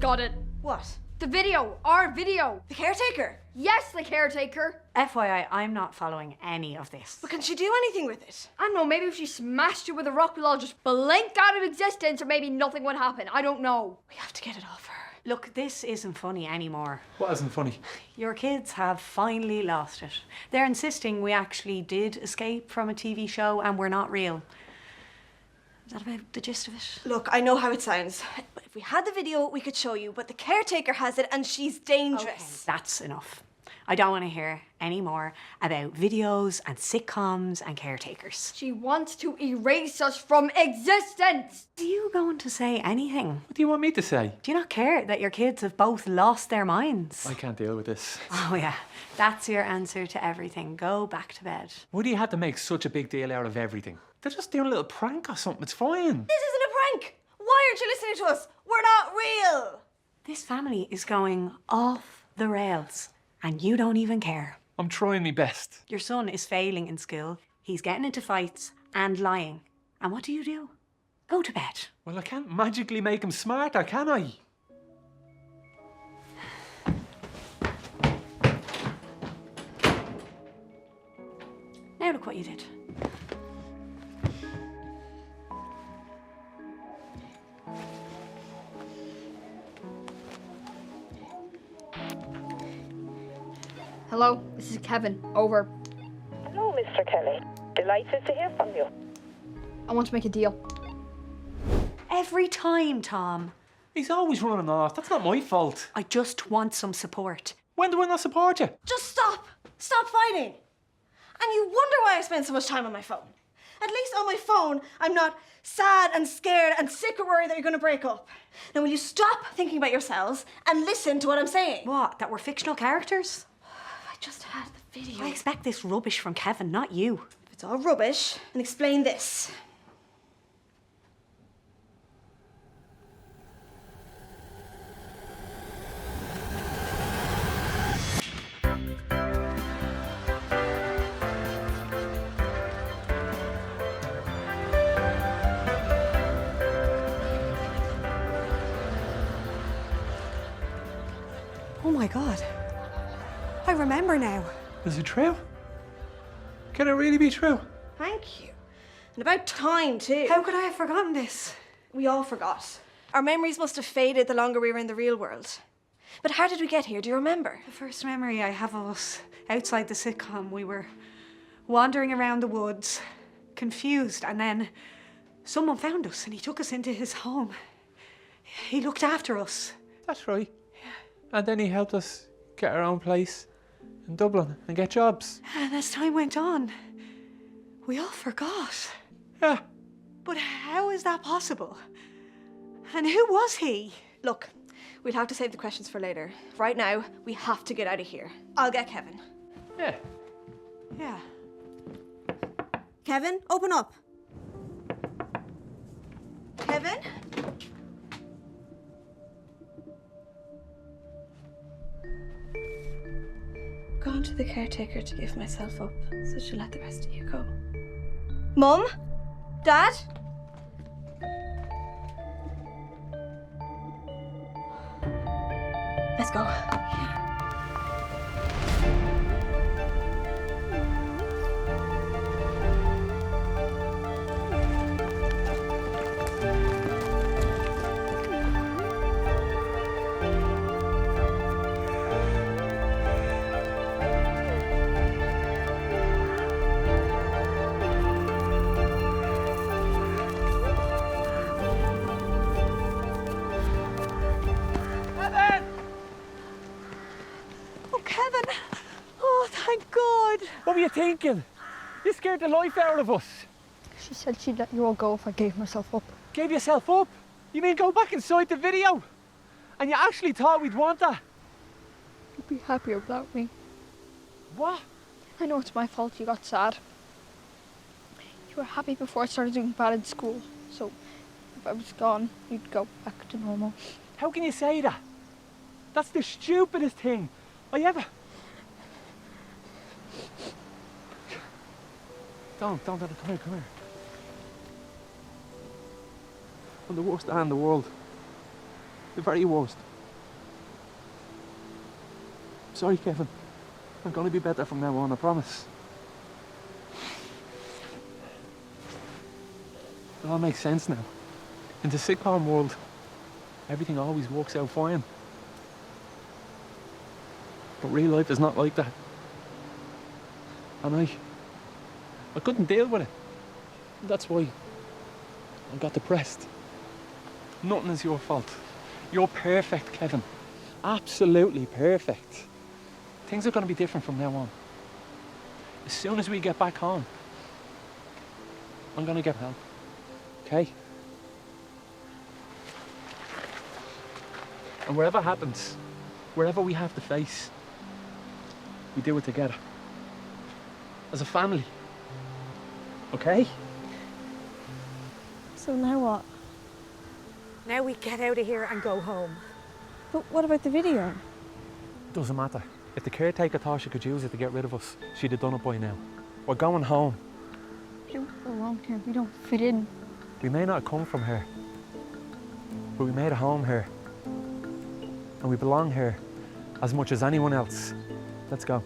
got it. What? The video. Our video. The caretaker? Yes, the caretaker. FYI, I'm not following any of this. But can she do anything with it? I don't know, maybe if she smashed it with a rock, we'll all just blink out of existence, or maybe nothing would happen. I don't know. We have to get it off her. Look, this isn't funny anymore. What isn't funny? Your kids have finally lost it. They're insisting we actually did escape from a TV show and we're not real. Is that about the gist of it? Look, I know how it sounds. But if we had the video, we could show you. But the caretaker has it and she's dangerous. Okay, that's enough. I don't want to hear any more about videos and sitcoms and caretakers. She wants to erase us from existence. Are you going to say anything? What do you want me to say? Do you not care that your kids have both lost their minds? I can't deal with this. Oh yeah, that's your answer to everything. Go back to bed. Why do you have to make such a big deal out of everything? They're just doing a little prank or something. It's fine. This isn't a prank. Why aren't you listening to us? We're not real. This family is going off the rails and you don't even care. I'm trying my best. Your son is failing in school. He's getting into fights and lying. And what do? Go to bed. Well, I can't magically make him smarter, can I? Now look what you did. Hello, this is Kevin. Over. Hello, Mr. Kelly. Delighted to hear from you. I want to make a deal. Every time, Tom. He's always running off. That's not my fault. I just want some support. When do I not support you? Just stop. Stop fighting. And you wonder why I spend so much time on my phone. At least on my phone, I'm not sad and scared and sick or worried that you're going to break up. Now, will you stop thinking about yourselves and listen to what I'm saying? What, that we're fictional characters? I just had the video. I expect this rubbish from Kevin, not you. If it's all rubbish, then explain this. Oh my God. I remember now. Is it true? Can it really be true? Thank you. And about time, too. How could I have forgotten this? We all forgot. Our memories must have faded the longer we were in the real world. But how did we get here? Do you remember? The first memory I have of us outside the sitcom, we were wandering around the woods, confused, and then someone found us and he took us into his home. He looked after us. That's right. Yeah. And then he helped us get our own place in Dublin and get jobs. And as time went on, we all forgot. Yeah. But how is that possible? And who was he? Look, we'll have to save the questions for later. Right now, we have to get out of here. I'll get Kevin. Yeah. Yeah. Kevin, open up. Kevin? Gone to the caretaker to give myself up, so she'll let the rest of you go. Mum? Dad? Let's go. Kevin! Oh, thank God! What were you thinking? You scared the life out of us. She said she'd let you all go if I gave myself up. Gave yourself up? You mean go back inside the video? And you actually thought we'd want that? You'd be happier without me. What? I know it's my fault you got sad. You were happy before I started doing bad in school, so if I was gone, you'd go back to normal. How can you say that? That's the stupidest thing I ever... Don't, come here. I'm the worst dad in the world. The very worst. Sorry, Kevin. I'm gonna be better from now on, I promise. It all makes sense now. In the sitcom world, everything always works out fine. But real life is not like that. And I couldn't deal with it. That's why I got depressed. Nothing is your fault. You're perfect, Kevin. Absolutely perfect. Things are going to be different from now on. As soon as we get back home, I'm going to get help. Okay? And wherever happens, wherever we have to face, we do it together. As a family. Okay? So now what? Now we get out of here and go home. But what about the video? Doesn't matter. If the caretaker thought she could use it to get rid of us, she'd have done it by now. We're going home. We don't belong here. We don't fit in. We may not have come from here, but we made a home here. And we belong here as much as anyone else. Let's go.